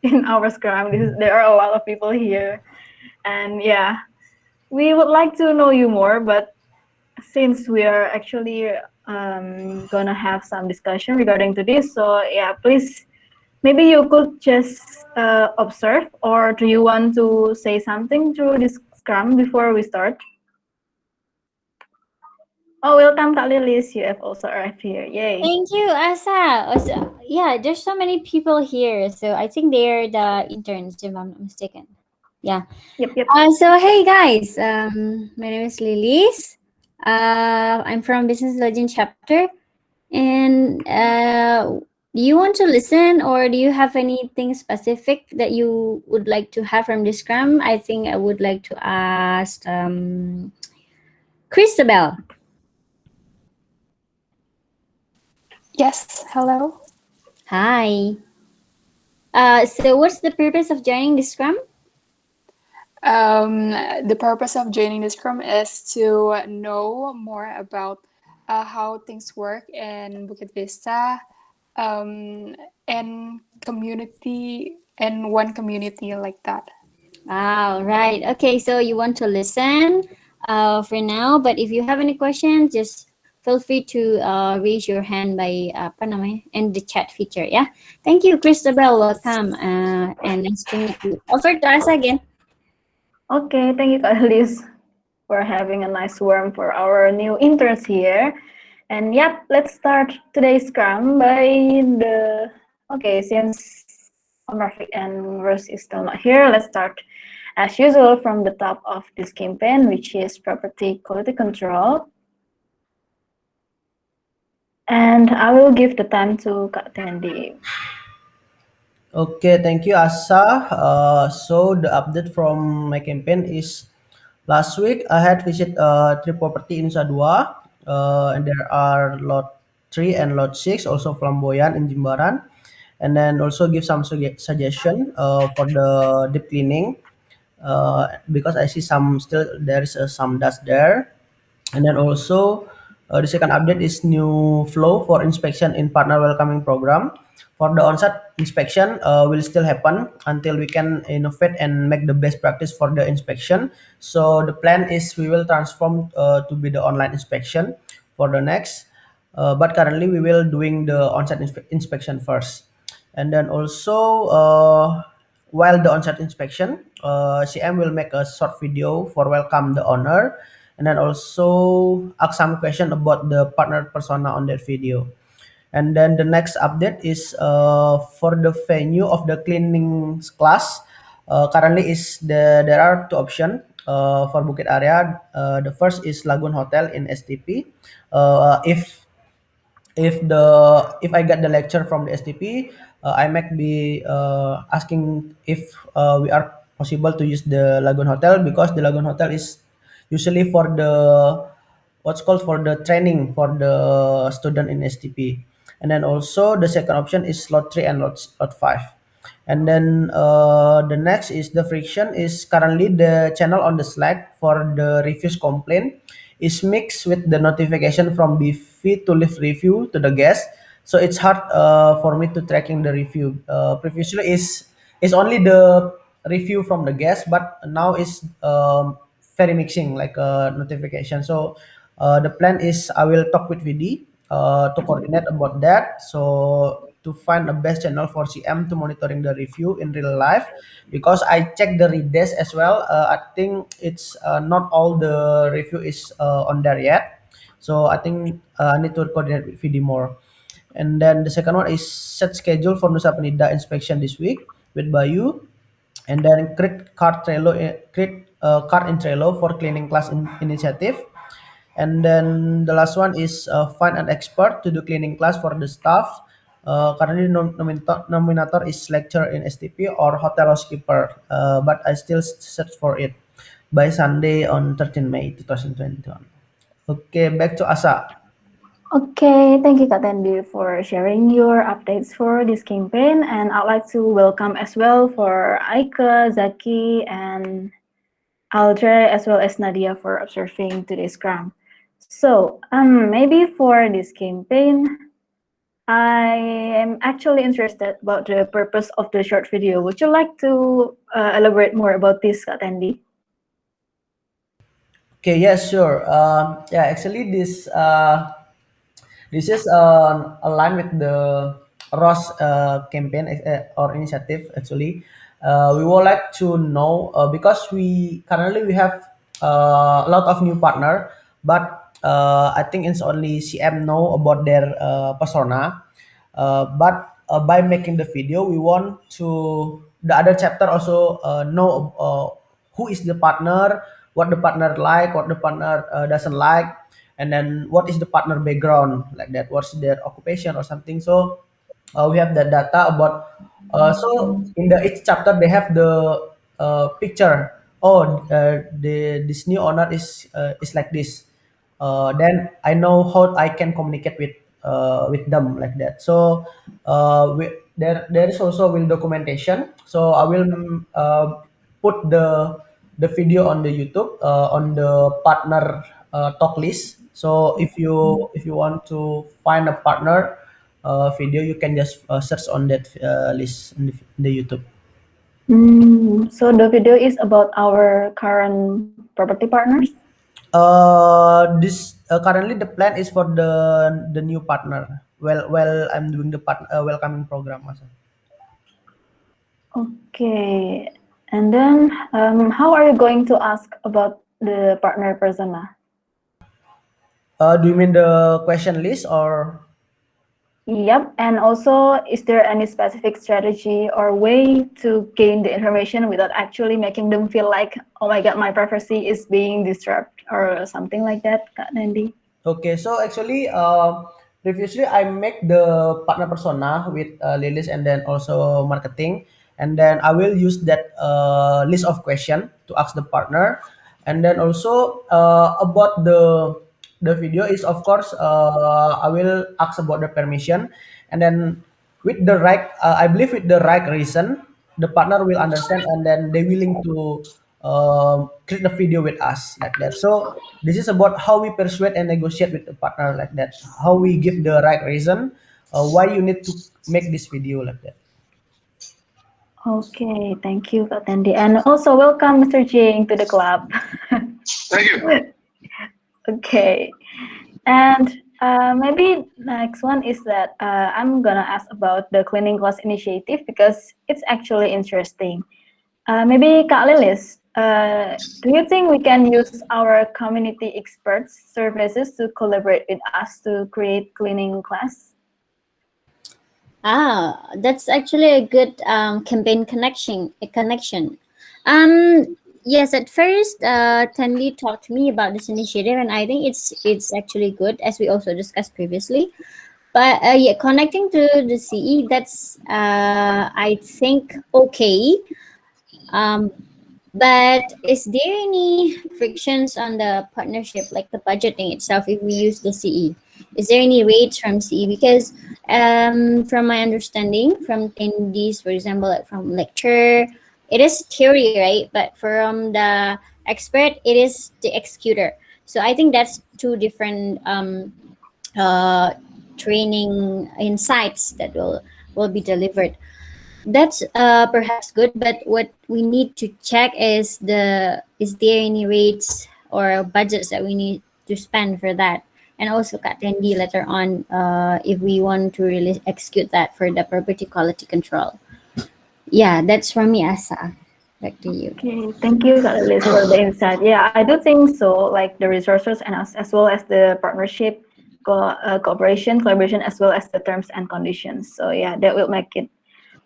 in our scrum. There are a lot of people here, and yeah, we would like to know you more. But since we are actually gonna have some discussion regarding to this, so yeah, please maybe you could just observe, or do you want to say something through this scrum before we start? Oh, welcome, Kak Lilis. You have also arrived here. Yay. Thank you, Asa. Also, yeah, there's so many people here, so I think they're the interns, if I'm not mistaken. Yeah. Yep, yep. So hey guys, my name is Lilis. I'm from Business Legend chapter, and do you want to listen, or do you have anything specific that you would like to have from this scrum? I think I would like to ask Christabel. Yes, hello. Hi. So what's the purpose of joining this scrum? Um, the purpose of joining this Scrum is to know more about how things work in Bukit Vista, and community and one community like that. Wow, right. Okay, so you want to listen for now, but if you have any questions, just feel free to raise your hand by apa namanya, in the chat feature, yeah? Thank you, Christabel. Welcome. And nice to meet you. Over to us again. Okay, thank you, Kak Lilis, for having a nice warm for our new interns here. And yep, let's start today's scrum by the. Okay, since Om Rafiq and Rose is still not here, let's start as usual from the top of this campaign, which is property quality control. And I will give the time to Kak Tandy. Okay, thank you, Asa. So the update from my campaign is last week I had visit three property in Nusa Dua, and there are lot 3 and lot 6, also Flamboyant in Jimbaran, and then also give some suggestion for the deep cleaning, because I see some still there is some dust there. And then also, the second update is new flow for inspection in partner welcoming program. For the on-site inspection, will still happen until we can innovate and make the best practice for the inspection. So the plan is we will transform to be the online inspection for the next. But currently we will doing the on-site inspection first. And then also, while the on-site inspection, CM will make a short video for welcome the owner, and then also ask some question about the partner persona on that video. And then the next update is for the venue of the cleaning class. Currently is there are two options for Bukit area. The first is Lagoon Hotel in STP. If I get the lecture from the STP, I might be asking if we are possible to use the Lagoon Hotel, because the Lagoon Hotel is usually for the what's called for the training for the student in STP. And then also the second option is slot 3 and slot 5. And then the next is the friction is currently the channel on the Slack for the reviews complaint is mixed with the notification from BV to leave review to the guest. So it's hard for me to tracking the review. Previously is only the review from the guest, but now is very mixing like notification. So the plan is I will talk with VD to coordinate about that. So to find the best channel for CM to monitoring the review in real life, because I checked the redes as well. I think it's not all the review is on there yet. So I think I need to coordinate with VD more. And then the second one is set schedule for Nusa Penida inspection this week with Bayu, and then create card in Trello for cleaning class initiative. And then the last one is find an expert to do cleaning class for the staff. Currently nominator is lecturer in STP or hotel housekeeper, but I still search for it by Sunday on 13 May 2021. Okay, back to Asa. Okay, thank you, Kak Tandy, for sharing your updates for this campaign. And I'd like to welcome as well for Aika, Zaki, and Aldre, as well as Nadia for observing today's scrum. So, maybe for this campaign, I am actually interested about the purpose of the short video. Would you like to elaborate more about this, Kak Tandy? Okay, yes, sure. Yeah, actually, this is aligned with the Ross campaign or initiative. Actually, we would like to know because we currently we have a lot of new partner, but I think it's only CM know about their persona. But by making the video, we want to the other chapter also know who is the partner, what the partner like, what the partner doesn't like, and then what is the partner background like that, what's their occupation or something. So we have the data about so in the each chapter they have the picture. Oh, this new owner is like this. Then I know how I can communicate with them like that. So there is also will documentation. So I will put the video on the YouTube on the partner talk list. So if you want to find a partner video, you can just search on that list in the YouTube. So the video is about our current property partners. This currently the plan is for the new partner. Well, I'm doing the welcoming program also. Okay. And then, how are you going to ask about the partner persona? Do you mean the question list or? Yep. And also, is there any specific strategy or way to gain the information without actually making them feel like, oh my God, my privacy is being disturbed or something like that, Kak Nandi? Okay, so actually, previously I make the partner persona with Lilis and then also marketing, and then I will use that list of question to ask the partner, and then also about the video is of course I will ask about the permission, and then with the right, I believe with the right reason, the partner will understand and then they willing to create the video with us like that. So this is about how we persuade and negotiate with the partner like that. How we give the right reason why you need to make this video like that. Okay, thank you, Kak Tandy. And also, welcome, Mr. Jing, to the club. Thank you. Okay. And maybe next one is that I'm gonna ask about the cleaning class initiative because it's actually interesting. Maybe Kak Lilis, do you think we can use our community experts services to collaborate with us to create cleaning class? That's actually a good campaign connection. A connection. Um, yes, at first, Tandy talked to me about this initiative, and I think it's actually good, as we also discussed previously. But yeah, connecting to the CE, that's I think okay. Um, but is there any frictions on the partnership, like the budgeting itself, if we use the CE? Is there any rates from CE? Because from my understanding, from attendees, for example, like from lecture, it is theory, right? But from the expert, it is the executor. So I think that's two different uh, training insights that will be delivered. That's perhaps good, but what we need to check is there any rates or budgets that we need to spend for that, and also attendee later on if we want to really execute that for the property quality control. Yeah, that's from me, Asa. Back to you. Okay, thank you, Kak Lilis, for the insight. Yeah, I do think so. Like the resources and as well as the partnership, cooperation, collaboration, as well as the terms and conditions. So yeah, that will make it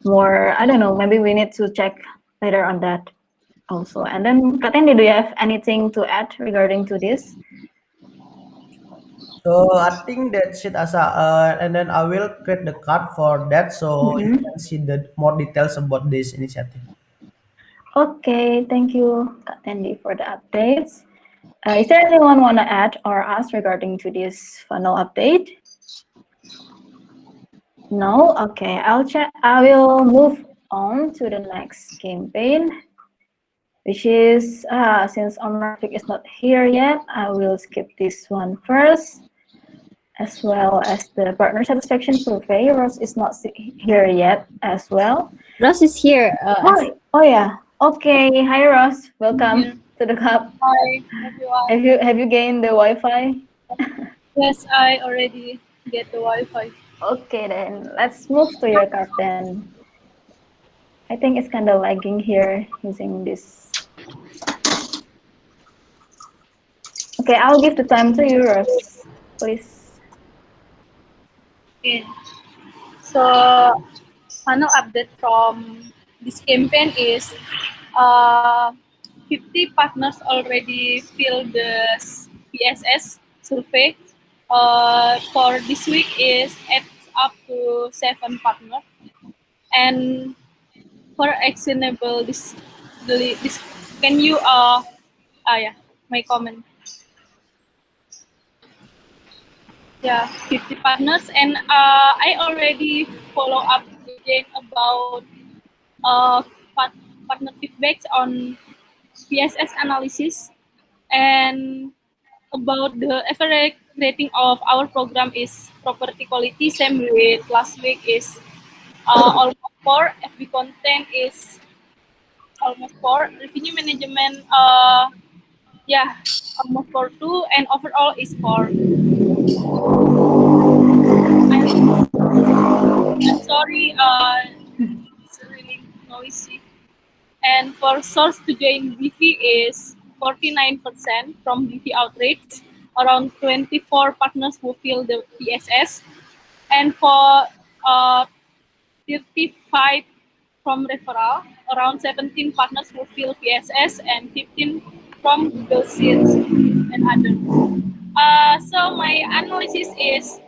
more. I don't know. Maybe we need to check later on that also. And then, Kak Tendi, do you have anything to add regarding to this? So I think that's it, Asa. And then I will create the card for that so you Mhm. can see the more details about this initiative. Okay, thank you, Kak Tendi, for the updates. Is there anyone want to add or ask regarding to this funnel update? No? Okay, I'll check. I will move on to the next campaign, which is, since Omrafik is not here yet, I will skip this one first. as well as the partner satisfaction survey. Rose is not here yet as well. Ross is here. Oh yeah. Okay. Hi Rose. Welcome Here. to the club. Hi, everyone. Have you gained the Wi-Fi? Yes, I already get the Wi-Fi. Okay then. Let's move to your card then. I think it's kind of lagging here using this. Okay, I'll give the time to you, Rose. Please. Okay. So, final update from this campaign is uh, 50 partners already filled the PSS survey. For this week is adds up to 7 partners. And for actionable this can you yeah, my comment. Yeah, 50 partners, and I already follow up again about uh, partner feedbacks on PSS analysis, and about the average rating of our program is property quality. Same with last week is almost 4. FB content is almost 4. Revenue management, yeah, almost 4 too, and overall is 4. I'm sorry, it's really noisy. And for source to join BV is 49% from BV outreach, around 24 partners who fill the PSS, and for uh, 35 from referral, around 17 partners who fill PSS, and 15 from Google Sheets and others. So my analysis is,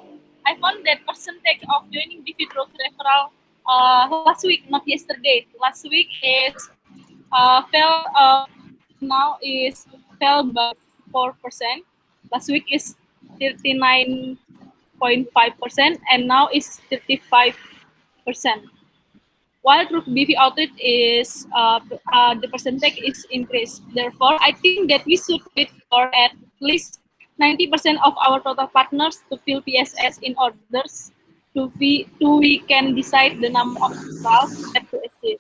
I found that percentage of joining BV through referral last week, not yesterday. Last week is fell now is fell by 4%. Last week is 39.5%, and now is 35%. While through BV outreach is the percentage is increased. Therefore, I think that we should wait for at least 90% of our total partners to fill PSS in orders to we can decide the number of trials that to achieve.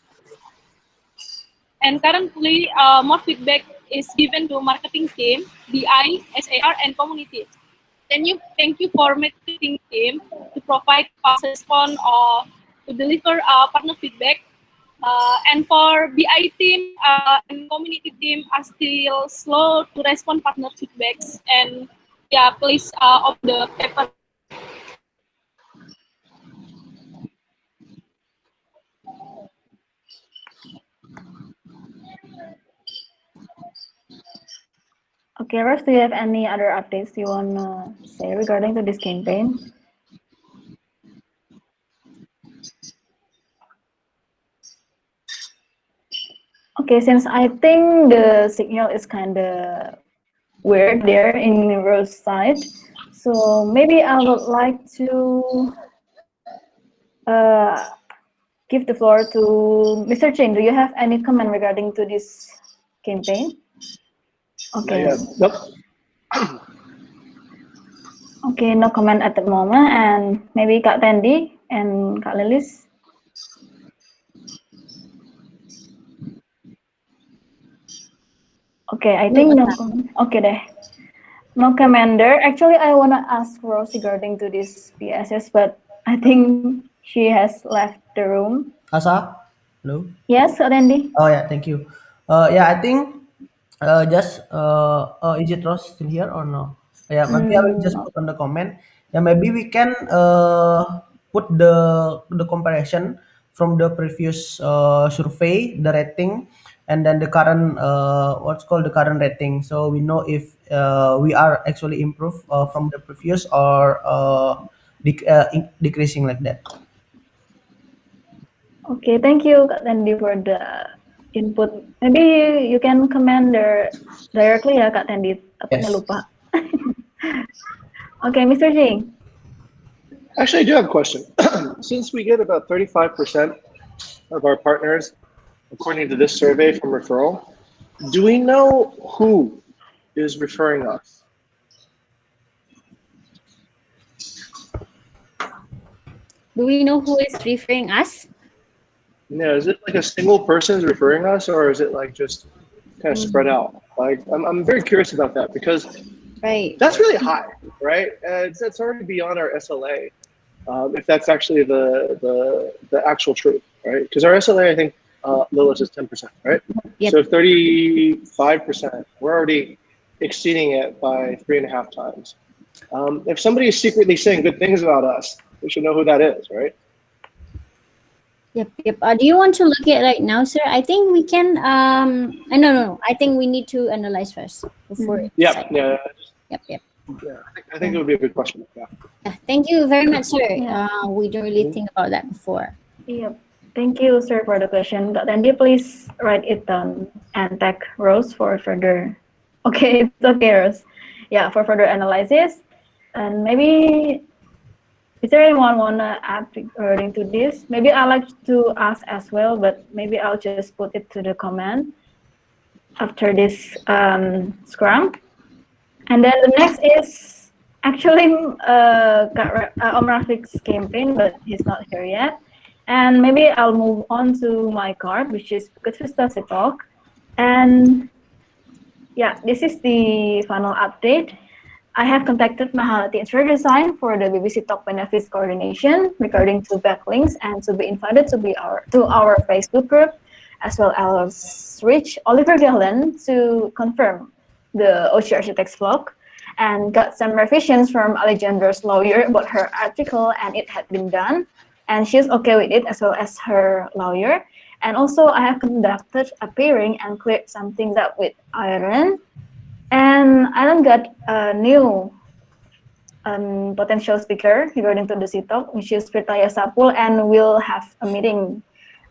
And currently, more feedback is given to marketing team, BI, SAR, and community. Thank you for marketing team to provide fast response or to deliver partner feedback. And for BI team and community team are still slow to respond partner feedbacks. And yeah, please open the paper. Okay, Rose, do you have any other updates you want to say regarding to this campaign? Okay, since I think the signal is kind of weird there in Rose's side, so maybe I would like to uh, give the floor to Mr. Chen. Do you have any comment regarding to this campaign? Okay. Yeah. Nope. Okay, no comment at the moment, and maybe Kak Tandy and Kak Lilis. Okay, I think no comment. Okay deh. No commander. Actually, I wanna ask Rose regarding to this PSS, but I think she has left the room. Asa, hello. Yes, Kak Tandy. Oh yeah, thank you. Yeah, I think just is it Ross still here or no? Yeah, maybe I will just No. put on the comment. Yeah, maybe we can put the comparison from the previous survey, the rating, and then the current what's called the current rating. So we know if we are actually improved from the previous or decreasing like that. Okay, thank you, Kak Tandy, for the input. Maybe you can comment there directly ya, Kak Tandy. Takutnya Yes. lupa. Okay, Mr. Jing. Actually, I do have a question. Since we get about 35% of our partners, according to this survey, from referral, do we know who is referring us? Do we know who is referring us? Yeah, is it like a single person is referring us, or is it like just kind of spread out? Like, I'm very curious about that because Right. that's really high, right? It's already beyond our SLA. If that's actually the actual truth, right? Because our SLA, I think, Lilith is 10%, right? Yep. So 35%, we're already exceeding it by 3.5 times. If somebody is secretly saying good things about us, we should know who that is, right? Yep, yep. Do you want to look at right now, sir? I think we can. No. I think we need to analyze first before. Yeah, yeah, Yep, yep. yeah. I think it would be a good question. Yeah. Yeah, thank you very much, sir. Yeah. We don't really think about that before. Yep. Thank you, sir, for the question. Then you please write it down and tag Rose for further. Okay, it's okay, Rose. Yeah, for further analysis. And maybe, is there anyone wanna add regarding to this? Maybe I like to ask as well, but maybe I'll just put it to the comment after this scrum. And then the next is actually Om Rafiq's campaign, but he's not here yet. And maybe I'll move on to my card, which is Bukit Vista Talk. And yeah, this is the final update. I have contacted Mahalati Interior Design for the BBC Talk benefits coordination regarding to backlinks and to be invited to our Facebook group, as well as reach Oliver Gallen to confirm the OC Architects vlog and got some revisions from Alexandra's lawyer about her article, and it had been done and she's okay with it, as well as her lawyer. And also I have conducted a pairing and cleared some things up with Iron. And Iron got a new potential speaker regarding to the CTOC, which is Pritaya Sapul, and we'll have a meeting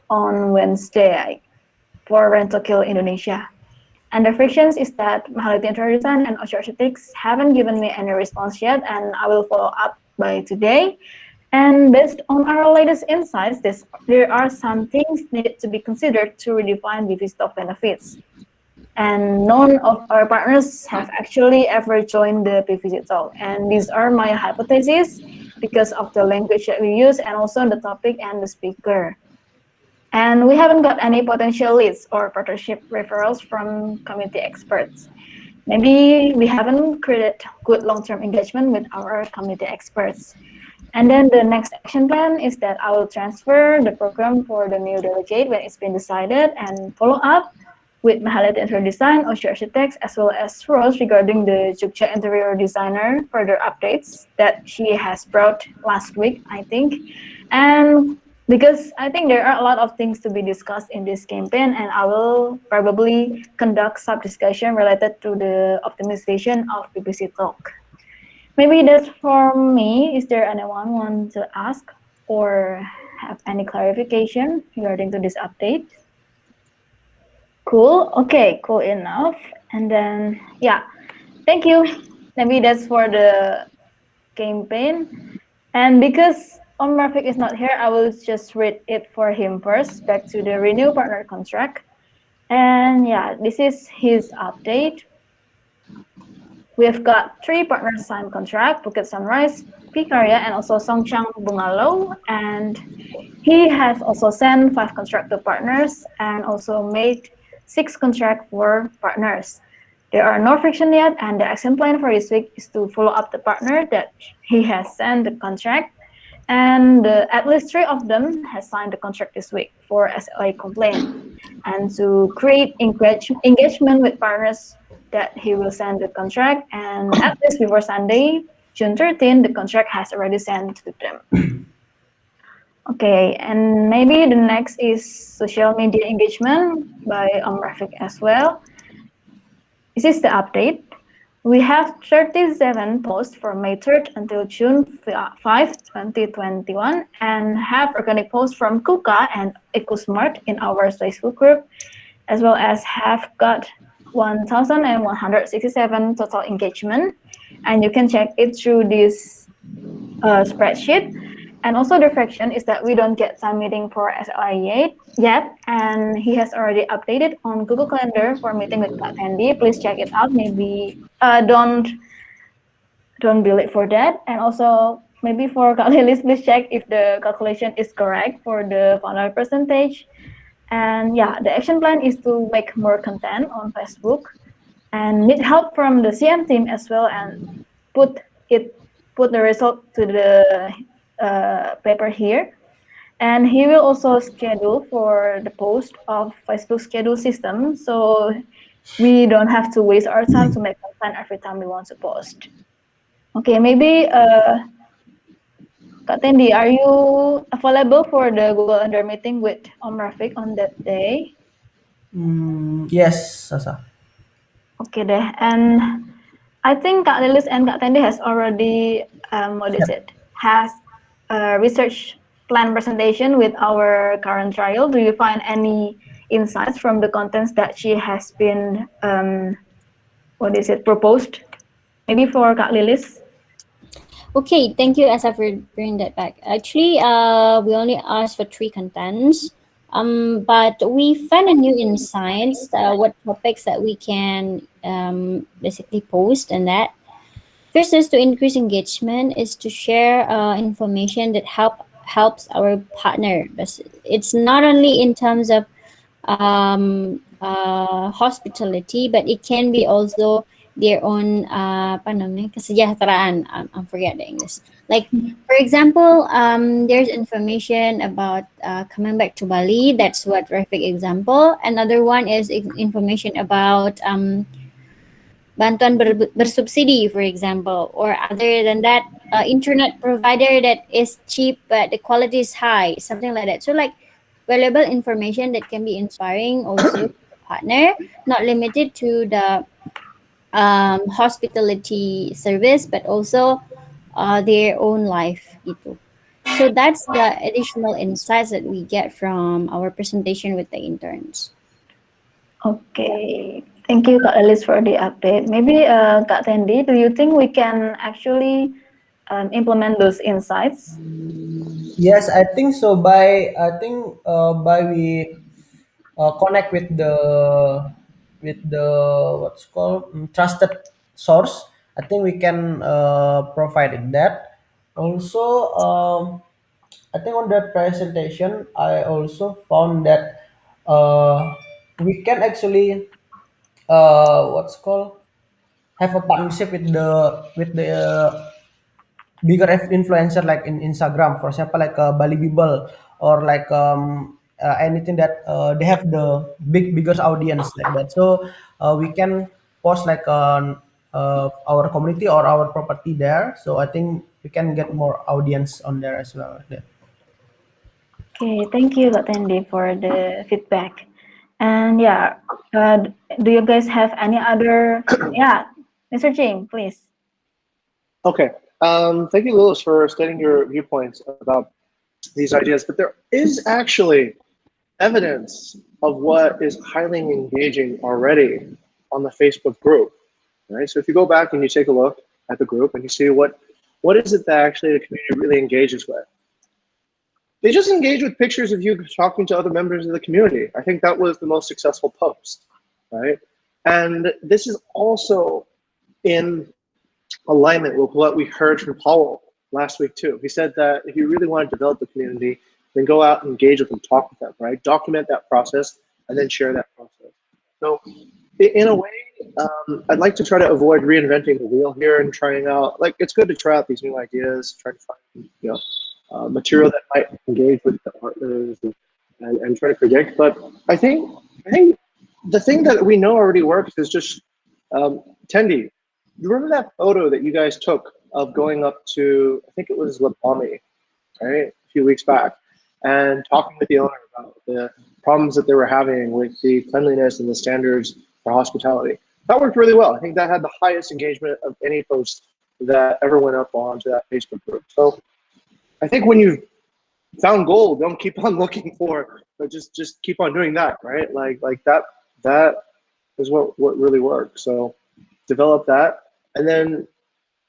on Wednesday for Rentokil Indonesia. And the frictions is that Mahalati Interior Design and Ocean Architects haven't given me any response yet, and I will follow up by today. And based on our latest insights, there are some things needed to be considered to redefine BV stock benefits. And none of our partners have actually ever joined the PVC talk. And these are my hypotheses because of the language that we use and also the topic and the speaker. And we haven't got any potential leads or partnership referrals from community experts. Maybe we haven't created good long-term engagement with our community experts. And then the next action plan is that I will transfer the program for the new delegate when it's been decided and follow up with Mahalati Interior Design, OC Architects, as well as Rose regarding the Jogja interior designer further updates that she has brought last week, I think. And because I think there are a lot of things to be discussed in this campaign, and I will probably conduct sub-discussion related to the optimization of PPC Talk. Maybe that's for me. Is there anyone want to ask or have any clarification regarding to this update? Cool. Okay, cool enough. And then, yeah, thank you. Maybe that's for the campaign. And because Om Rafiq is not here, I will just read it for him first, back to the renew partner contract. And yeah, this is his update. We've got 3 partners signed contract, Bukit Sunrise, Pikarya, and also Songchang Bungalow. And he has also sent 5 contract to partners and also made 6 contract for partners. There are no friction yet, and the action plan for this week is to follow up the partner that he has sent the contract. And at least 3 of them has signed the contract this week for SLA complaint. And to create engagement with partners that he will send the contract, and at least before Sunday, June 13, the contract has already sent to them. Okay, and maybe the next is social media engagement by Om Rafiq as well. This is the update. We have 37 posts from May 3rd until June 5, 2021, and have organic posts from Kuka and EcoSmart in our Facebook group, as well as have got 1,167 total engagement, and you can check it through this spreadsheet. And also the fraction is that we don't get some meeting for SLI yet, and he has already updated on Google Calendar for meeting with Pak Andy. Please check it out. Maybe don't be late for that. And also maybe for Kak Lilis, please check if the calculation is correct for the final percentage. And yeah, the action plan is to make more content on Facebook and need help from the CM team as well and put it put the result to the paper here. And he will also schedule for the post of Facebook schedule system, so we don't have to waste our time to make content every time we want to post. Okay, maybe Kak Tendi, are you available for the Google Under meeting with Om Rafiq on that day? Yes, Sasa. Okay deh, and I think Kak Lilis and Kak Tendi has already what is it? Has a research plan presentation with our current trial. Do you find any insights from the contents that she has been what is it proposed? Maybe for Kak Lilis. Okay, thank you, Asa, for bringing that back. Actually, we only asked for three contents, but we found a new insights. What topics that we can basically post, and that first is to increase engagement, is to share information that helps our partner. It's not only in terms of hospitality, but it can be also their own apa namanya, kesejahteraan. I'm forget the English. Like for example, there's information about coming back to Bali. That's what Rafiq example. Another one is information about bantuan bersubsidi, for example, or other than that, internet provider that is cheap but the quality is high, something like that. So like valuable information that can be inspiring also to the partner, not limited to the hospitality service, but also their own life gitu. So that's the additional insights that we get from our presentation with the interns. Okay, thank you Kak Lilis for the update. Maybe Kak Tendi, do you think we can actually implement those insights? Yes, I think so. By we connect with the what's called trusted source, I think we can provide it that. Also, I think on that presentation, I also found that we can actually what's called have a partnership with the bigger influencer like in Instagram, for example, like Bali Bible or like anything that they have the bigger audience like that. So we can post like on our community or our property there. So I think we can get more audience on there as well. Like that. Okay, thank you Kak Tendi for the feedback. And yeah, do you guys have any other? Yeah, Mr. Ching, please. Okay. Thank you, Lewis, for stating your viewpoints about these ideas. But there is actually evidence of what is highly engaging already on the Facebook group. Right. So if you go back and you take a look at the group and you see what is it that actually the community really engages with, they just engage with pictures of you talking to other members of the community. I think that was the most successful post, right? And this is also in alignment with what we heard from Powell last week too. He said that if you really want to develop the community, then go out and engage with them, talk with them, right? Document that process and then share that process. So in a way, I'd like to try to avoid reinventing the wheel here and trying out, like it's good to try out these new ideas, try to find, material that might engage with the partners and try to predict. But I think the thing that we know already works is just Tendi. You remember that photo that you guys took of going up to, I think it was Lapami, right, a few weeks back, and talking with the owner about the problems that they were having with the cleanliness and the standards for hospitality. That worked really well. I think that had the highest engagement of any post that ever went up onto that Facebook group. So I think when you've found gold, don't keep on looking for, but just keep on doing that, right? Like that is what really works. So develop that, and then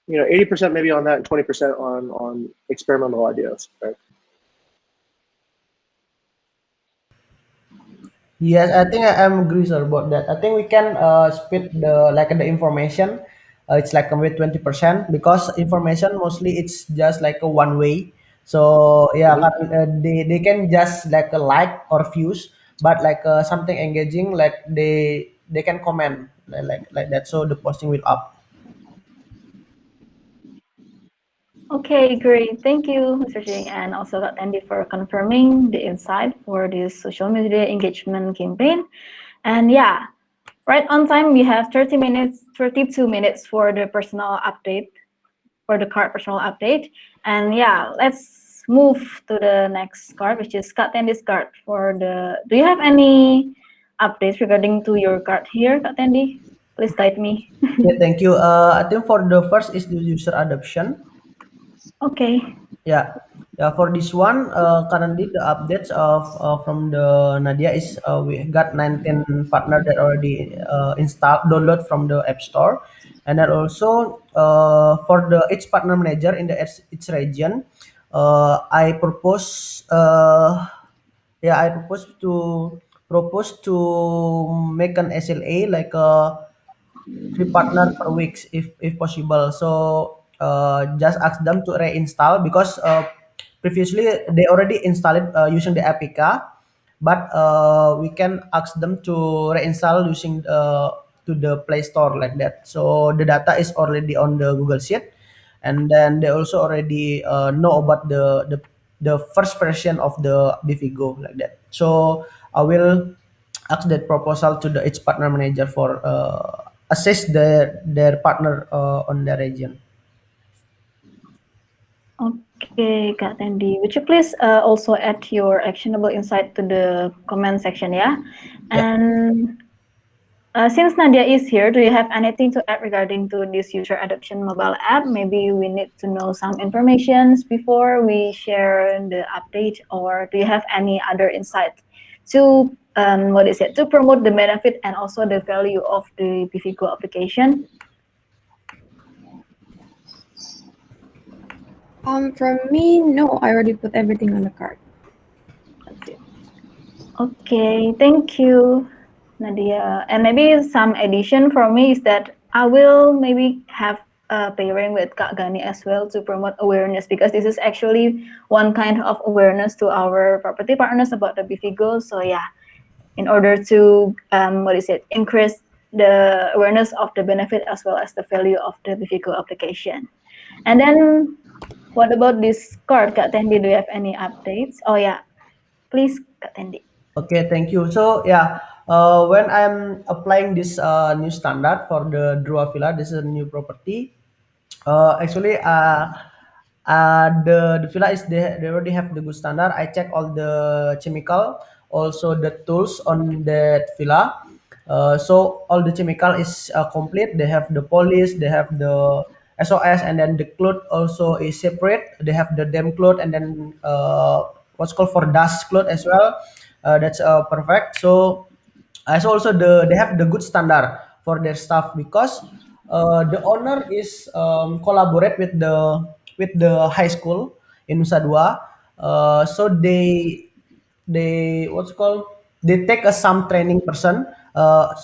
80% maybe on that, and 20% on experimental ideas, right? Yes, I think I am agree sir about that. I think we can split the like the information it's like with 20% because information mostly it's just like a one way. So yeah, they can just like a like or views, but like something engaging, like they can comment like that. So the posting will up. Okay, great. Thank you, Mr. Jing, and also Kak Andy for confirming the insight for this social media engagement campaign. And yeah, right on time, we have 30 minutes, 32 minutes for the personal update, for the card personal update. And yeah, let's move to the next card, which is Kak Tandy's card for the, do you have any updates regarding to your card here, Kak Tandy? Please guide me. Yeah, thank you. I think for the first is the user adoption. Okay. Yeah, yeah. For this one, currently the updates of from the Nadia is we got 19 partner that already install download from the App Store, and then also for the each partner manager in the each region, I propose yeah I propose to make an SLA like a three partner per week if possible. So just ask them to reinstall because previously they already installed it using the APK, but we can ask them to reinstall using to the Play Store like that. So the data is already on the Google Sheet, and then they also already know about the first version of the Bivigo like that. So I will ask that proposal to the each partner manager for assess their partner on their region. Okay, Kak Tandy. Would you please also add your actionable insight to the comment section, yeah? Yeah. And since Nadia is here, do you have anything to add regarding to this user adoption mobile app? Maybe we need to know some informations before we share the update, or do you have any other insight to what is it to promote the benefit and also the value of the Bivigo application? From me, no, I already put everything on the card. That's it. Okay, thank you, Nadia. And maybe some addition for me is that I will maybe have a pairing with Kak Gani as well to promote awareness, because this is actually one kind of awareness to our property partners about the Bivigo. So yeah, in order to what is it, increase the awareness of the benefit as well as the value of the Bivigo application. And then what about this card, Kak Tendi? Do you have any updates? Oh yeah, please, Kak Tendi. Okay, thank you. So yeah, when I'm applying this new standard for the Drua Villa, this is a new property. Actually, the villa is they already have the good standard. I check all the chemical, also the tools on that villa. So all the chemical is complete. They have the polish, they have the SOS, and then the cloth also is separate. They have the damp cloth, and then what's called for dust cloth as well. That's perfect. So as also they have the good standard for their staff because the owner is collaborate with the high school in Nusa Dua. So they what's called they take a some training person.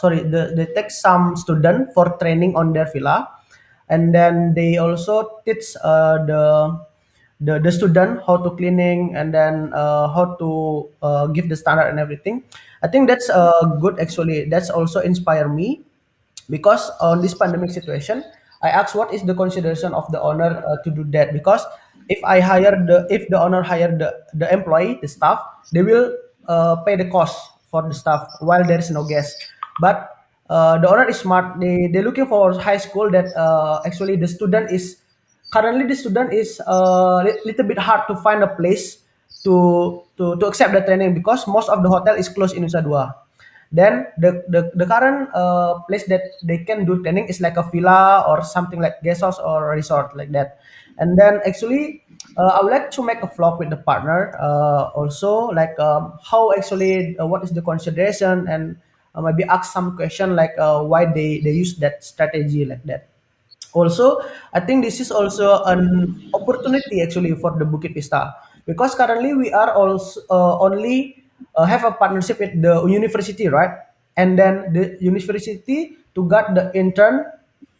Sorry, they take some student for training on their villa, and then they also teach the student how to cleaning, and then how to give the standard and everything. I think that's good actually. That's also inspire me because on this pandemic situation, I asked what is the consideration of the owner to do that, because if the owner hire the employee, the staff, they will pay the cost for the staff while there is no guest. But the owner is smart. They're looking for high school that actually the student is currently the student is little bit hard to find a place to accept the training because most of the hotel is closed in Nusa Dua. Then the current place that they can do training is like a villa or something like guest house or resort like that. And then actually, I would like to make a vlog with the partner also like how actually what is the consideration, and maybe ask some question like why they use that strategy like that. Also, I think this is also an opportunity actually for the Bukit Vista because currently we are also only have a partnership with the university, right? And then the university to get the intern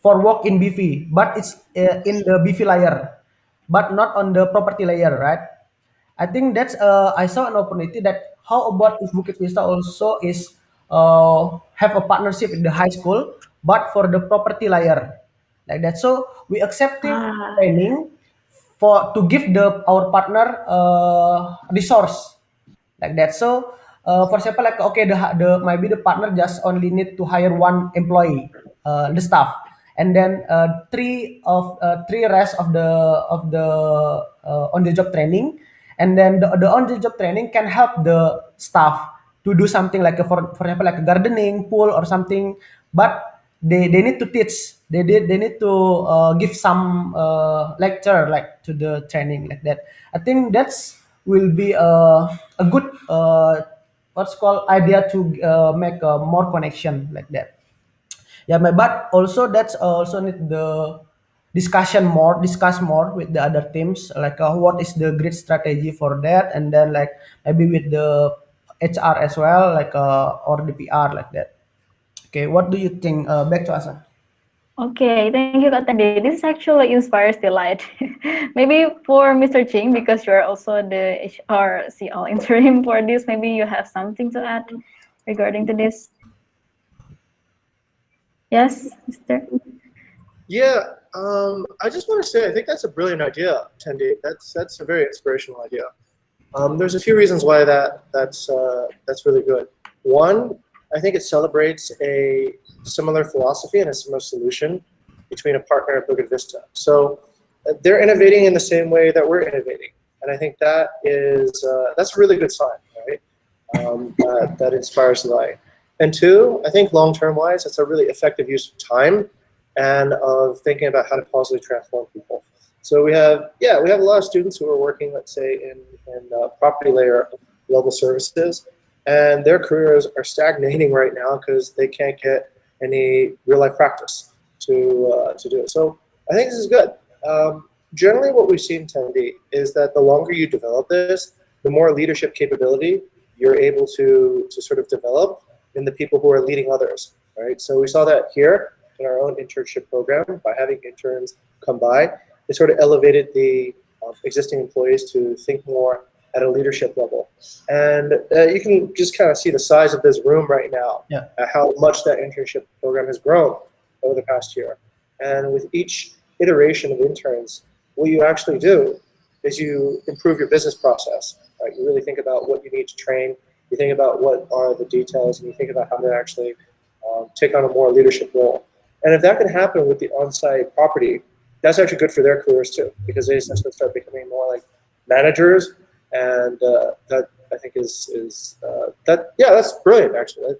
for work in BV, but it's in the BV layer, but not on the property layer, right? I think that's I saw an opportunity that how about if Bukit Vista also is have a partnership with the high school, but for the property layer like that. So we accepting Ah, training for to give the our partner resource like that. So for example, like okay, the maybe the partner just only need to hire one employee, the staff, and then three rest of the on the job training, and then the on the job training can help the staff to do something like for example like gardening, pool or something, but they need to teach. They need to give some lecture like to the training like that. I think that's will be a good what's called idea to make more connection like that. Yeah, but also that's also need the discuss more with the other teams like what is the great strategy for that, and then like maybe with the HR as well, like or the PR like that. Okay, what do you think? Back to Asa. okay, thank you, Kak Tande. This actually inspires delight. Maybe for Mr. Ching, because you're also the HR CO interim for this, maybe you have something to add regarding to this. Yes, Mr. Yeah, I just want to say I think that's a brilliant idea, Tendi. That's a very inspirational idea. There's a few reasons why that's really good. One, I think it celebrates a similar philosophy and a similar solution between a partner and Bukit Vista. So they're innovating in the same way that we're innovating, and I think that's a really good sign, right? That inspires light. And two, I think long-term wise, it's a really effective use of time and of thinking about how to positively transform people. So we have a lot of students who are working, let's say, in property layer level services, and their careers are stagnating right now because they can't get any real life practice to do it. So I think this is good. Generally, what we've seen, Tendi, is that the longer you develop this, the more leadership capability you're able to sort of develop in the people who are leading others, right? So we saw that here in our own internship program by having interns come by. It sort of elevated the existing employees to think more at a leadership level. And you can just kind of see the size of this room right now, Yeah. how much that internship program has grown over the past year. And with each iteration of interns, what you actually do is you improve your business process. Right? You really think about what you need to train. You think about what are the details, and you think about how to actually take on a more leadership role. And if that can happen with the on-site property, that's actually good for their careers too, because they essentially start becoming more like managers, and that I think is that yeah, that's brilliant actually.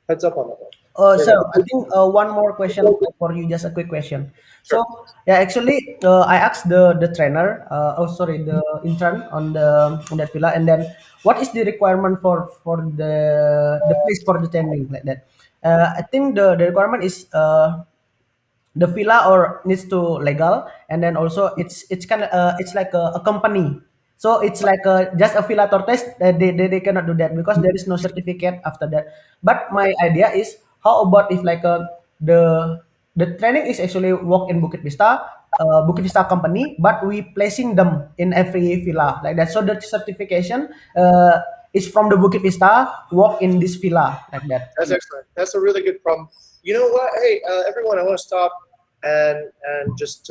Heads up on that one. So I think one more question for you, just a quick question. Sure. So yeah, actually, I asked the trainer, oh sorry, the intern on that villa, and then what is the requirement for the place for the training like that? I think the requirement is the villa or needs to legal, and then also it's kind of it's like a company, so it's like just a villa tortoise. They cannot do that because there is no certificate after that. But my idea is how about if like the training is actually work in Bukit Vista company, but we placing them in every villa like that, so the certification is from the Bukit Vista work in this villa like that. That's excellent. That's a really good problem. You know what? Hey, everyone, I want to stop and just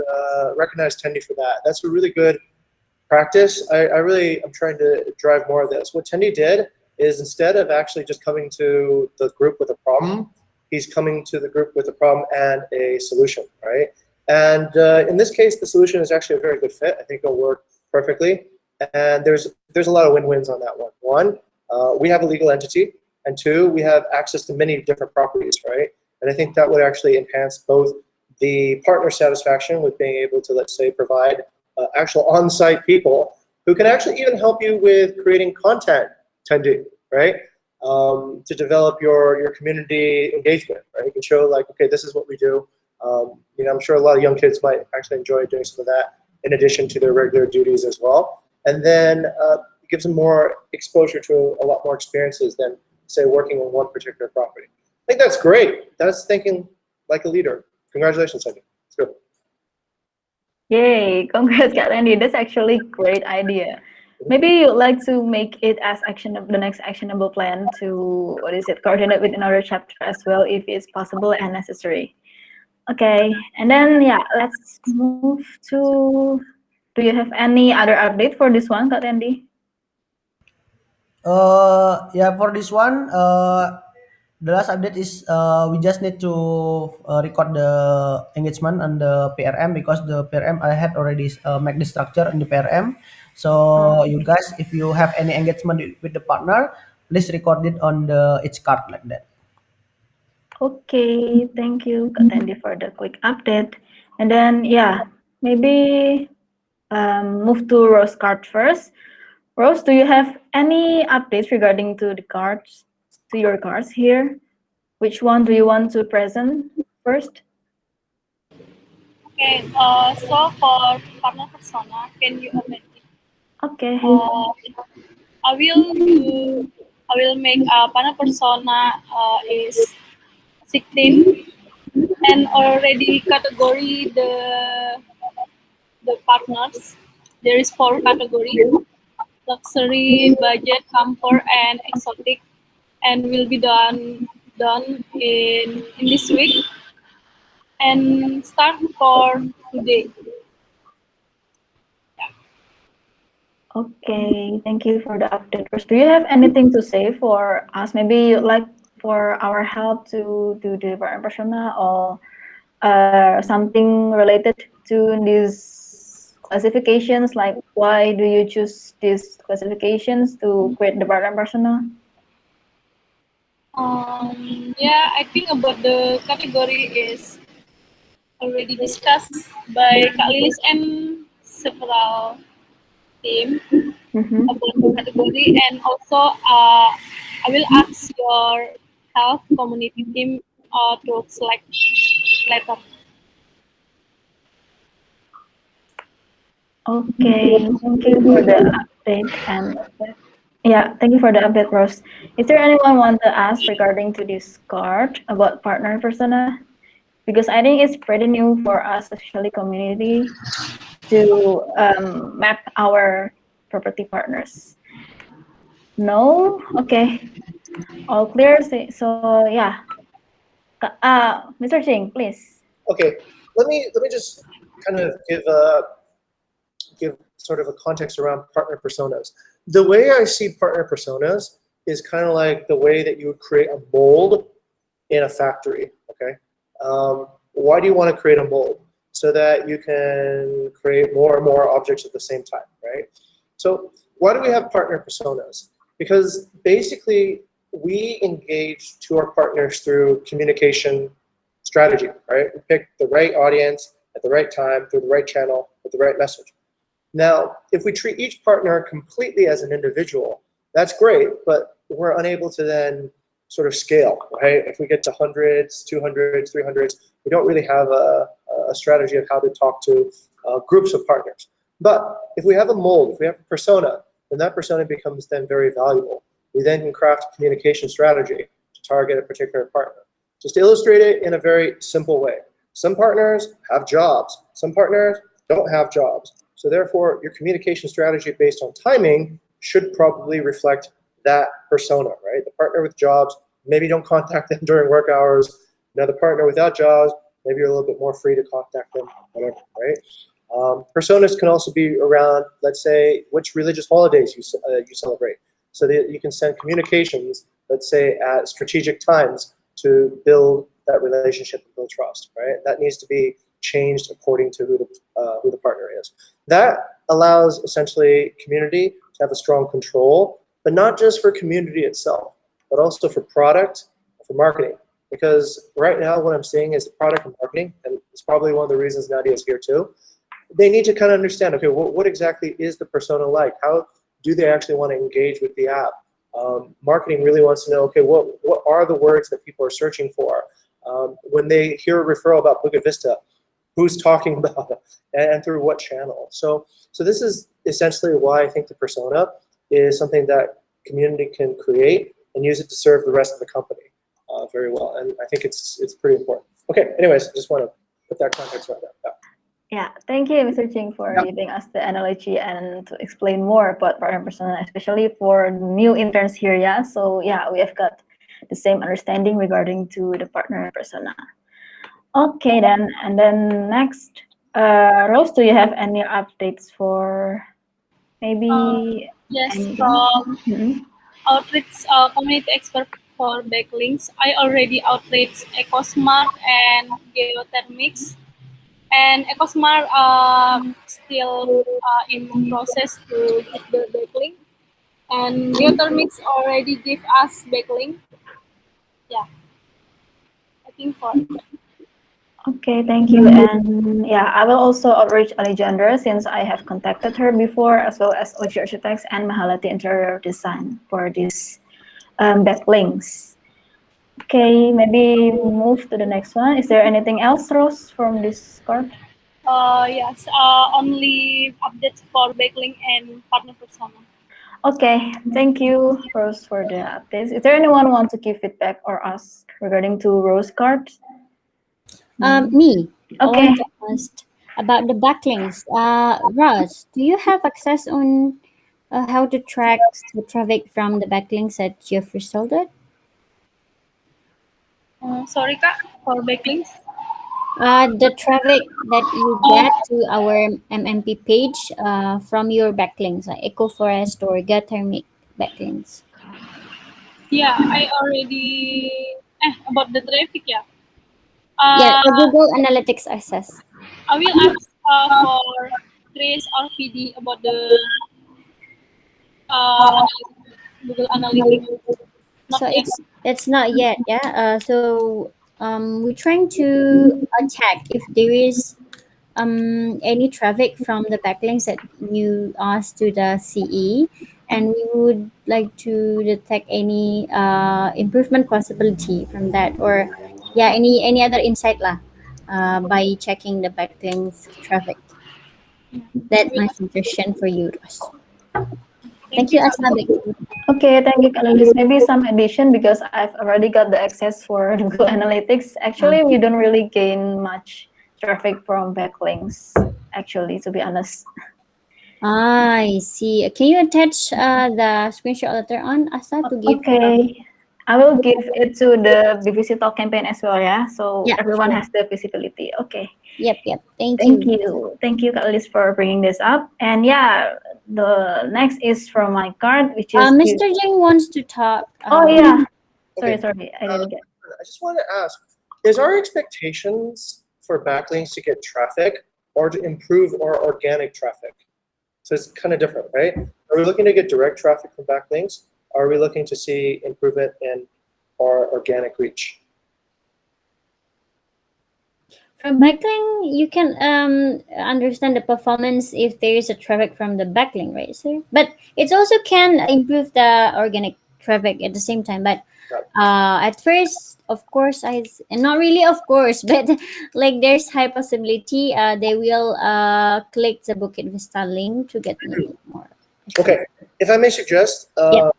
recognize Tendi for that. That's a really good practice. I'm trying to drive more of this. What Tendi did is instead of actually just coming to the group with a problem, he's coming to the group with a problem and a solution, right? And in this case, the solution is actually a very good fit. I think it'll work perfectly. And there's a lot of win-wins on that one. One, we have a legal entity, and two, we have access to many different properties, right? And I think that would actually enhance both the partner satisfaction with being able to, let's say, provide actual on-site people who can actually even help you with creating content, Tendi, right? To develop your community engagement, right? You can show like, okay, this is what we do. I'm sure a lot of young kids might actually enjoy doing some of that in addition to their regular duties as well. And then it gives them more exposure to a lot more experiences than, say, working on one particular property. I think that's great. That's thinking like a leader. Congratulations, Sandy. Let's go. Yay! Congrats, Kak Randy. That's actually great idea. Maybe you'd like to make it as the next actionable plan to coordinate with another chapter as well if it's possible and necessary. Okay, and then yeah, let's move to. Do you have any other update for this one, Kak Randy? Yeah, for this one, the last update is we just need to record the engagement on the PRM because the PRM I had already make the structure in the PRM. So you guys, if you have any engagement with the partner, please record it on the each card like that. Okay, thank you, Kak Randy, for the quick update. And then yeah, maybe move to Rose card first. Rose, do you have any updates regarding to your cards here? Which one do you want to present first? Okay, so for partner persona, can you open it? Okay. I will do. I will make a partner persona is 16 and already category the partners. There is 4 category: luxury, budget, comfort, and exotic, and will be done in this week and start for today. Okay, thank you for the update. Rose, do you have anything to say for us? Maybe you'd like for our help to do the partner persona or something related to these classifications, like why do you choose these classifications to create the partner persona? Yeah, I think about the category is already discussed by Kak Lilis and several team about the category, and also I will ask your health community team to select later. Okay, thank you for the update and yeah, thank you for the update, Rose. Is there anyone want to ask regarding to this card about partner persona? Because I think it's pretty new for us, especially community, to map our property partners. No, okay, all clear. So yeah, Mr. Ching, please. Okay, let me just kind of give sort of a context around partner personas. The way I see partner personas is kind of like the way that you would create a mold in a factory. Okay, why do you want to create a mold? So that you can create more and more objects at the same time, right? So why do we have partner personas? Because basically we engage to our partners through communication strategy, right? We pick the right audience at the right time, through the right channel, with the right message. Now, if we treat each partner completely as an individual, that's great, but we're unable to then sort of scale, right? If we get to hundreds, 200s, 300s, we don't really have a strategy of how to talk to groups of partners. But if we have a mold, if we have a persona, then that persona becomes then very valuable. We then can craft a communication strategy to target a particular partner. Just to illustrate it in a very simple way. Some partners have jobs, some partners don't have jobs. So therefore, your communication strategy based on timing should probably reflect that persona, right? The partner with jobs, maybe don't contact them during work hours. Now the partner without jobs, maybe you're a little bit more free to contact them, whatever, right? Personas can also be around, let's say, which religious holidays you celebrate. So that you can send communications, let's say, at strategic times to build that relationship and build trust, right? That needs to be changed according to who the partner is. That allows essentially community to have a strong control, but not just for community itself, but also for product, for marketing. Because right now what I'm seeing is product and marketing, and it's probably one of the reasons Nadia is here too, they need to kind of understand, okay, what exactly is the persona like? How do they actually want to engage with the app? Marketing really wants to know, okay, what are the words that people are searching for? When they hear a referral about Bukit Vista, who's talking about it, and through what channel? So this is essentially why I think the persona is something that community can create and use it to serve the rest of the company very well. And I think it's pretty important. Okay, anyways, just want to put that context around that. Yeah, thank you, Mr. Ching, for giving us the analogy and to explain more about partner persona, especially for new interns here. Yeah, so yeah, we have got the same understanding regarding to the partner persona. Okay, then, and then next, Rose, do you have any updates for maybe Yes, anything? from Mhm. outreach community expert for backlinks. I already outreach EcoSmart and Geothermics. And EcoSmart still in process to give the backlink. And Geothermics already give us backlink. Yeah, I think for Okay, thank you. And yeah, I will also outreach Alejandra since I have contacted her before, as well as OG Architects and Mahalati Interior Design for these backlinks. Okay, maybe move to the next one. Is there anything else, Rose, from this card? yes, only updates for backlink and partner persona. Okay, thank you, Rose, for the updates. Is there anyone who want to give feedback or ask regarding to Rose cards? Me. I Okay. want to ask about the backlinks. Ross, do you have access on how to track the traffic from the backlinks that you've resulted? Sorry, Kak, for backlinks. The traffic that you Oh, get to our MMP page from your backlinks, like EcoForest or Geothermic backlinks. yeah, I already about the traffic. Yeah, Yeah, uh, the Google Analytics access. I will ask for Trace or VD about the Google Analytics. Not So yet. it's not yet, yeah. We're trying to check if there is any traffic from the backlinks that you asked to the CE, and we would like to detect any improvement possibility from that, or yeah, any other insight lah, by checking the backlinks traffic. Yeah, I That's will my ask. suggestion for you, Ross. Thank Thank you, you, Kak. Asna. Back to you. Okay, thank you, Kalalis. Maybe some addition because I've already got the access for Google Analytics. Uh, Actually, we don't really gain much traffic from backlinks, actually, to be honest. I see. Can you attach the screenshot later on, Asa, to give? Okay, I will give it to the BBC Talk campaign as well, yeah? So Yeah, everyone sure. has the visibility. Okay. Yep, yep. Thank Thank you. you. Thank you, Kalalis, for bringing this up. And yeah, the next is from my card, which is. Mr. Jing wants to talk. Oh, yeah. Okay. Sorry. I didn't get. I just want to ask, is our expectations for backlinks to get traffic or to improve our organic traffic? So it's kind of different, right? Are we looking to get direct traffic from backlinks? Are we looking to see improvement in our organic reach? From backlink, you can understand the performance if there is a traffic from the backlink, right, sir? But it also can improve the organic traffic at the same time. But at first, of course, and not really, of course, but like there's high possibility they will click the Bukit Vista link to get maybe more. Okay, if I may suggest, Yep.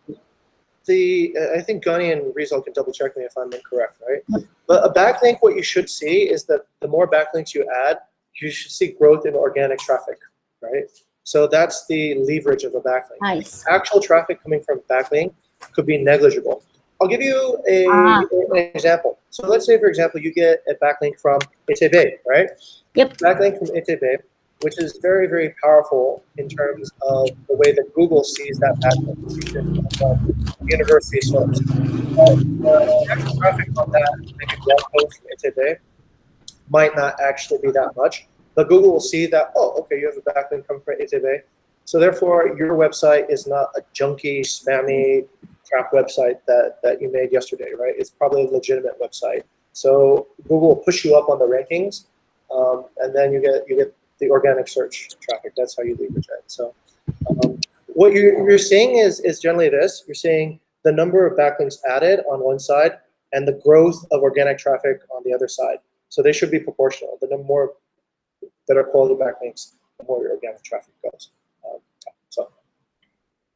I think Gunny and Rizal can double check me if I'm incorrect, right? But a backlink, what you should see is that the more backlinks you add, you should see growth in organic traffic, right? So that's the leverage of a backlink. Nice. Actual traffic coming from backlink could be negligible. I'll give you an example. So let's say, for example, you get a backlink from ETB, right? Yep. Backlink from ETB, which is very, very powerful in terms of the way that Google sees that backlink. It sees it from a university source. The actual traffic on that, maybe blog post from ETB, might not actually be that much, but Google will see that, oh, okay, you have a backlink coming from ETB. So therefore, your website is not a junky, spammy, crap website that you made yesterday, right? It's probably a legitimate website. So Google will push you up on the rankings, and then you get the organic search traffic. That's how you leverage it. So what you're seeing is generally this. You're seeing the number of backlinks added on one side and the growth of organic traffic on the other side. So they should be proportional. The more better quality backlinks, the more your organic traffic goes. So.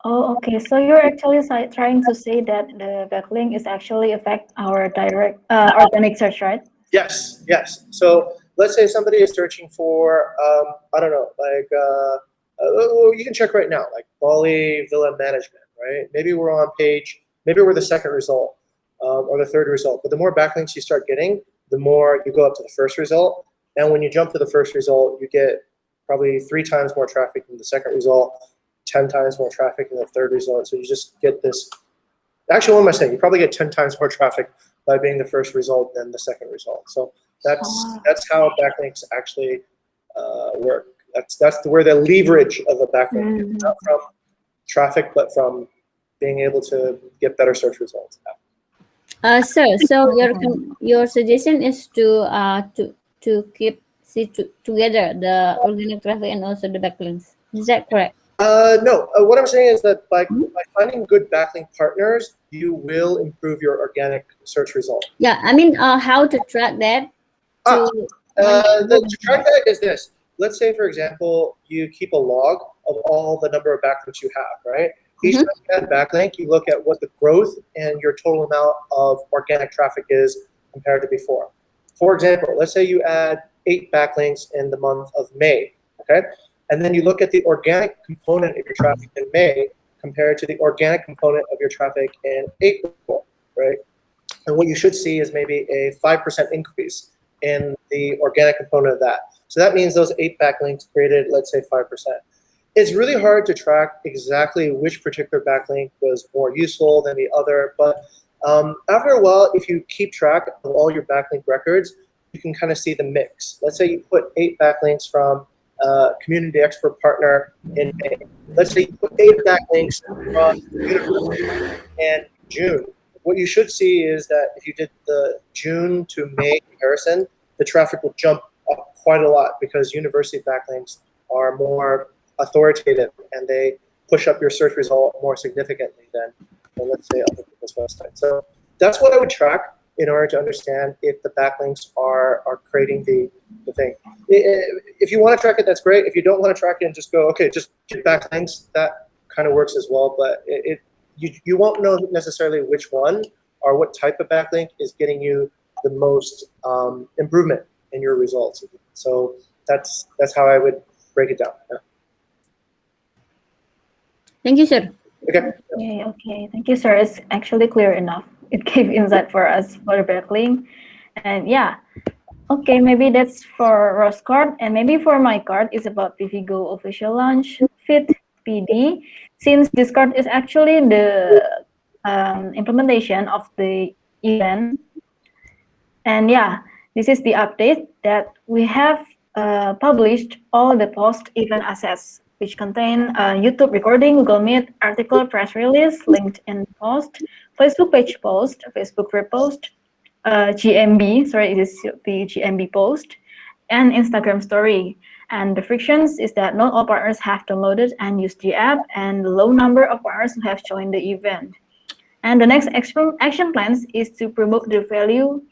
Oh, okay. So you're actually trying to say that the backlink is actually affect our direct organic search, right? Yes. So let's say somebody is searching for, I don't know, like, well, you can check right now, like Bali Villa Management, right? Maybe we're on page, maybe we're the second result or the third result. But the more backlinks you start getting, the more you go up to the first result. And when you jump to the first result, you get probably 3 times more traffic than the second result, 10 times more traffic than the third result. So you just get this. Actually, what am I saying? You probably get 10 times more traffic by being the first result than the second result. So that's how backlinks actually work. That's where the leverage of a backlink is, not from traffic, but from being able to get better search results. Sir, so your suggestion is to keep together the organic traffic and also the backlinks. Is that correct? No, what I'm saying is that by finding good backlink partners, you will improve your organic search result. Yeah, I mean, how to track that? The track that is this. Let's say, for example, you keep a log of all the number of backlinks you have, right? Each time you add a backlink, you look at what the growth and your total amount of organic traffic is compared to before. For example, let's say you add 8 backlinks in the month of May, okay? And then you look at the organic component of your traffic in May compared to the organic component of your traffic in April, right? And what you should see is maybe a 5% increase in the organic component of that. So that means those 8 backlinks created, let's say, 5%. It's really hard to track exactly which particular backlink was more useful than the other, but after a while, if you keep track of all your backlink records, you can kind of see the mix. Let's say you put 8 backlinks from community expert partner in May. Let's say you put 8 backlinks from university in June. What you should see is that if you did the June to May comparison, the traffic will jump up quite a lot because university backlinks are more authoritative and they push up your search result more significantly than let's say other people's websites. So that's what I would track in order to understand if the backlinks are creating the thing. If you want to track it, that's great. If you don't want to track it and just go, okay, just get backlinks, that kind of works as well. But you won't know necessarily which one or what type of backlink is getting you the most improvement in your results. So that's how I would break it down. Yeah. Thank you, sir. Okay. Okay. Thank you, sir. It's actually clear enough. It gave insight for us for the backlink. And yeah, okay, maybe that's for Rose card. And maybe for my card, it's about Vivigo official launch Fit PD. Since this card is actually the implementation of the event. And yeah, this is the update that we have published all the post-event assets, which contain YouTube recording, Google Meet, article, press release, LinkedIn post, Facebook page post, Facebook repost, GMB, sorry, it is the GMB post, and Instagram story. And the frictions is that not all partners have downloaded and used the app, and the low number of partners who have joined the event. And the next action plans is to promote the value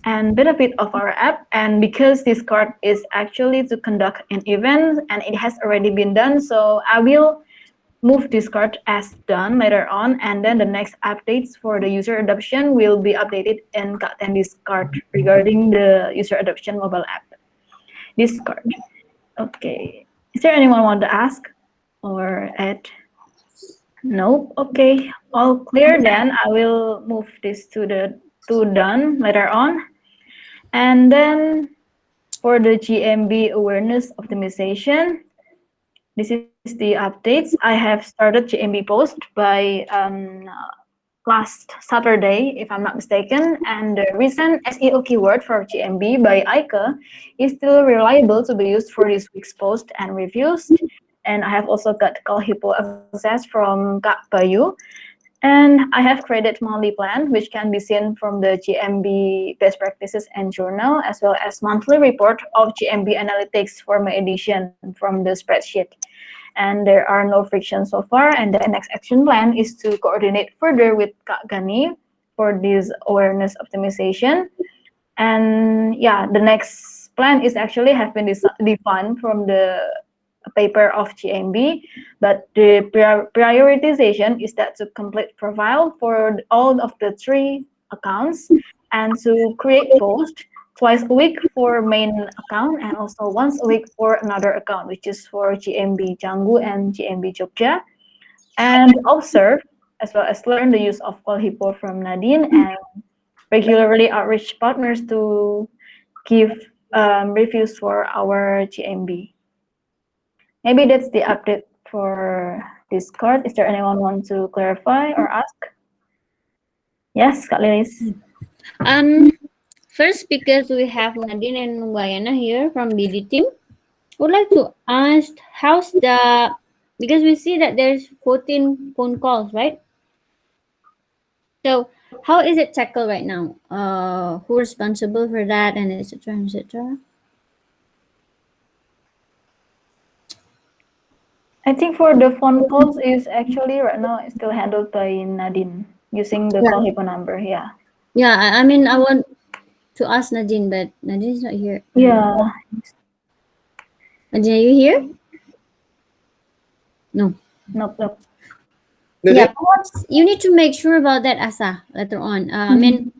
and benefit of our app. And because this card is actually to conduct an event and it has already been done, so I will move this card as done later on, and then the next updates for the user adoption will be updated in this card regarding the user adoption mobile app. This card. Okay. Is there anyone want to ask or add? Nope. Okay. All clear then. I will move this to done later on. And then for the GMB awareness optimization, this is the updates. I have started GMB post by last Saturday, if I'm not mistaken, and the recent SEO keyword for GMB by Ike is still reliable to be used for this week's post and reviews. And I have also got call hippo access from Kak Bayu. And I have created monthly plan, which can be seen from the GMB best practices and journal, as well as monthly report of GMB analytics for my edition from the spreadsheet. And there are no frictions so far. And the next action plan is to coordinate further with Kak Gani for this awareness optimization. And yeah, the next plan is actually have been defined from the paper of GMB, but the prioritization is that to complete profile for all of the 3 accounts and to create post twice a week for main account and also once a week for another account, which is for GMB Canggu and GMB Jogja. And observe as well as learn the use of call hippo from Nadine and regularly outreach partners to give reviews for our GMB. Maybe that's the update for Discord. Is there anyone want to clarify or ask? Yes, Kak Lilis. First, because we have Nadine and Wayana here from BD team, would like to ask how's the, because we see that there's 14 phone calls, right? So how is it tackled right now? Who responsible for that, and etc. etc. I think for the phone calls is actually right now it's still handled by Nadine using the Yeah. call hippo number. Yeah. Yeah, I mean, I want to ask Nadine, but Nadine is not here. Yeah. Nadine, are you here? No. Nope. Nope. Yeah, perhaps you need to make sure about that, Asa, later on. I mean,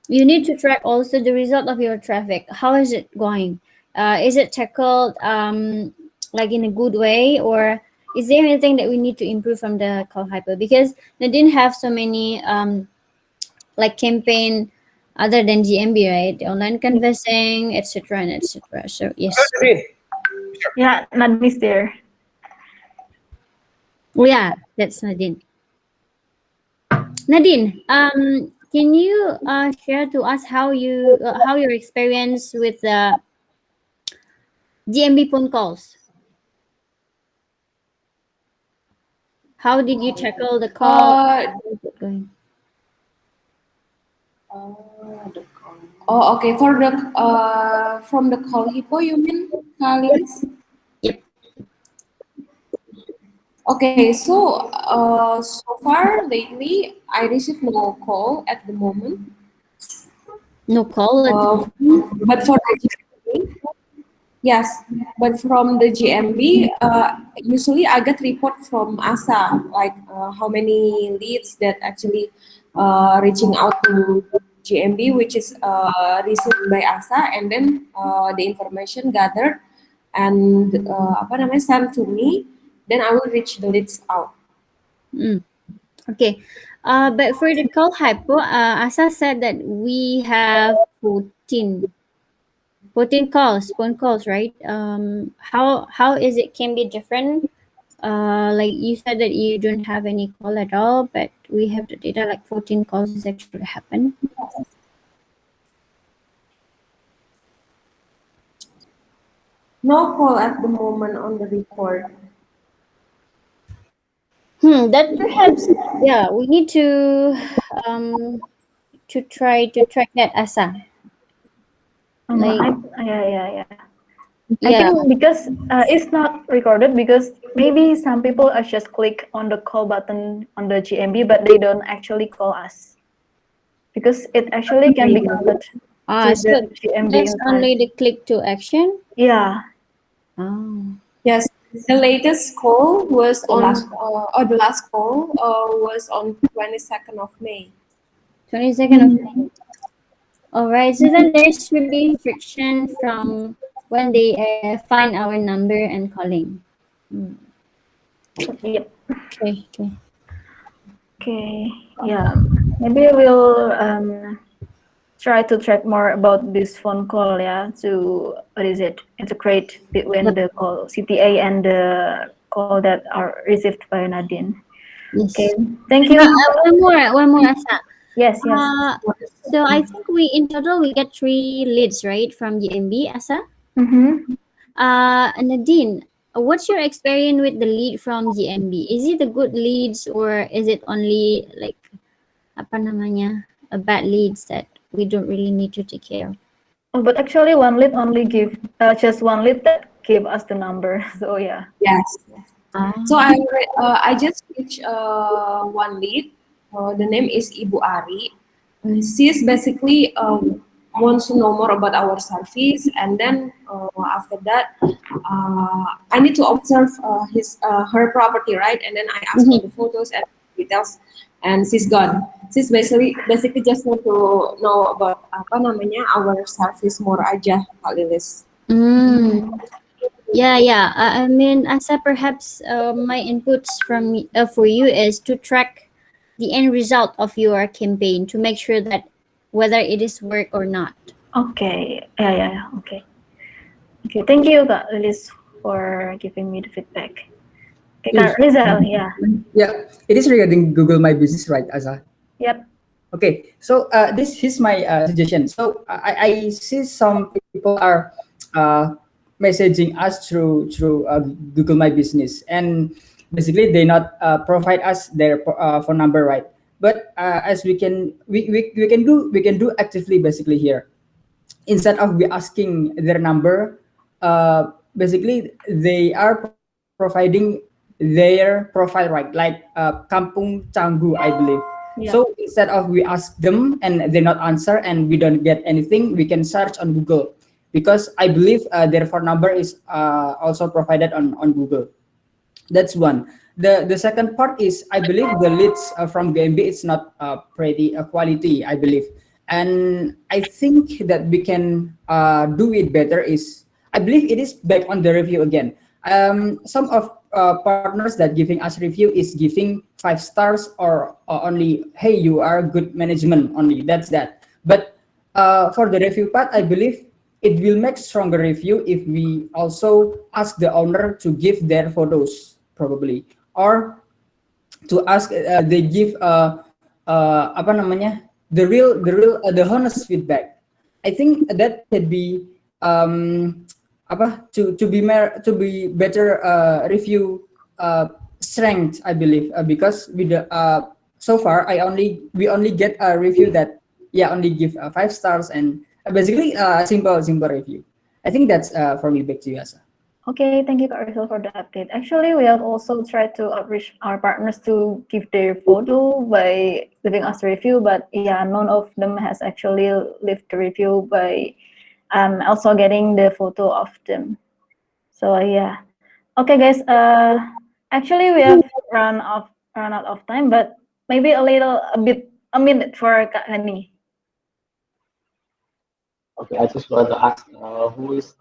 you need to track also the result of your traffic. How is it going? Is it tackled like in a good way, or is there anything that we need to improve from the call hyper? Because they didn't have so many like campaign other than GMB, right? The online canvassing, etc. and etc. So yes. Yeah, Nadine is there. Oh yeah, that's Nadine. Nadine, can you share to us how your experience with the GMB phone calls? How did you tackle the call? Uh, How is it going? oh, okay. For the from the call hippo, you mean, Kalis? Yep. Okay, so far lately, I received no call at the moment. No call at the Uh, moment. but for the GMB, yes, but from the GMB, usually I get report from ASA, like how many leads that actually reaching out to GMB, which is received by ASA, and then the information gathered and apa namanya sent to me. Then I will reach the leads out. Mm. Okay. But for the call hypo, Asa said that we have 14 calls, phone calls, right? How is it can be different? Like you said that you don't have any call at all, but we have the data like 14 calls is actually happen. No call at the moment on the report. That perhaps, yeah, we need um to try to track that, Asa. Like, Yeah. I yeah. think because it's not recorded because maybe some people are just click on the call button on the GMB, but they don't actually call us because it actually can be counted to So the GMB that's inside. only the click to action. Yeah. Oh, Yes, the latest call was on, or the last call was on 22nd of May. 22nd of May. All right. So then there should be friction from when they find our number and calling. Yep. Okay. Okay. Okay. Yeah. Maybe we'll try to track more about this phone call. Yeah. To what is it? Integrate between Yep. the call CTA and the call that are received by Nadine. Okay. Yes. Thank you. One more, Asa. Yes. Yes. So I think we in total we get 3 leads, right, from GMB, Asa. Mm-hmm. Nadine, what's your experience with the lead from GMB? Is it a good leads or is it only like apa namanya a bad leads that we don't really need to take care of? Oh, but actually, one lead only give just one lead that give us the number. So yeah. Yes. Ah. So I just reached one lead. The name is Ibu Ari. She's basically wants to know more about our service, and then after that, I need to observe her property, right? And then I ask for the photos and details. and she's gone. She's basically just want to know about apa namanya our service more aja, Kak Lilis. Mm. Yeah, yeah. I mean, Asa, perhaps my inputs for you is to track the end result of your campaign to make sure that whether it is work or not. Okay. Yeah. Okay. Okay. Thank you, Kak Lilis, for giving me the feedback. Okay, Yes. Kak Rizal. Yeah. Yeah, it is regarding Google My Business, right, Asa? Yep. Okay, so this is my suggestion. So I see some people are uh, messaging us through Google My Business, and basically they not provide us their phone number, right? But as we can do actively basically here, instead of we asking their number, basically they are providing their profile, right, like Kampung Canggu, I believe. So Yep. instead of we ask them and they not answer and we don't get anything, we can search on Google, because I believe their phone number is also provided on Google. That's one. The second part is I believe the leads from BNB is not pretty quality, I believe, and I think that we can do it better. Is I believe it is back on the review again. Some of partners that giving us review is giving 5 stars or only, hey, you are good management only. That's that. But for the review part, I believe it will make stronger review if we also ask the owner to give their photos, probably, or to ask they give apa namanya, the honest feedback. I think that could be apa to be better review strength, I believe, because with the so far we only get a review that, yeah, only give 5 stars, and basically simple review. I think that's for me. Back to you, Asa. Okay, thank you, Kak Rizal, for the update. Actually, we have also tried to outreach our partners to give their photo by leaving us a review, but yeah, none of them has actually left the review by also getting the photo of them. So yeah. Okay, guys. Actually, we have run out of time, but maybe a minute for Kak Hani. Okay, I just want to ask, who is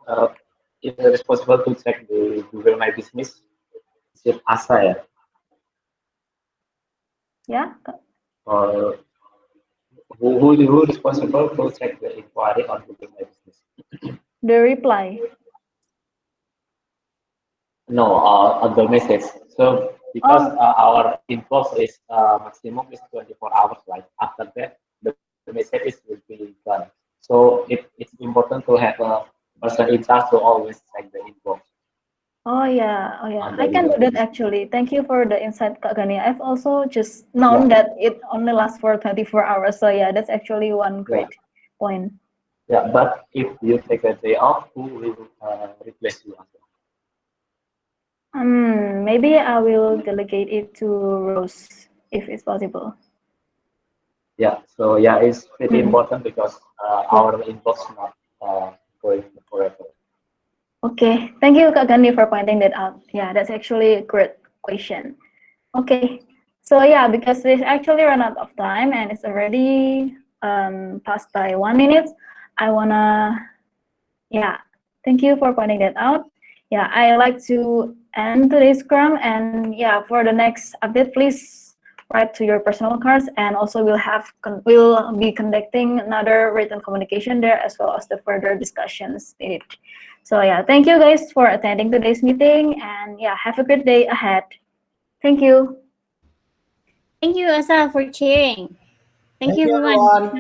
responsible to check the Google My Business? Is it Asa ya? Yeah, Kak. Or who responsible to check the inquiry on Google My Business? The reply. No, on the message. So because Oh, our inbox is maximum is 24 hours, right? After that, the message will be gone. So it's important to have a person in charge to always check the inbox oh yeah. on the I can Google do My that Business. actually. Thank you for the insight, Kak Gani. I've also just Yeah, known that it only lasts for 24 hours. So yeah, that's actually one yeah, great point. yeah. But if you take a day off, who will replace you? Maybe I will delegate it to Rose if it's possible. Yeah, so yeah, it's pretty Mm-mm. important because Yeah. our inbox not going forever. Okay. Thank you, Kak Gandhi, for pointing that out. Yeah, that's actually a great question. Okay. So yeah, because we've actually run out of time and it's already passed by 1 minute, I wanna, yeah, thank you for pointing that out. Yeah, I like to end today's Scrum, and yeah, for the next update, please write to your personal cards, and also we'll be conducting another written communication there as well as the further discussions needed. So yeah, thank you guys for attending today's meeting, and yeah, have a great day ahead. Thank you. Thank you, Asa, for cheering. Thank Thank you, you, everyone. everyone.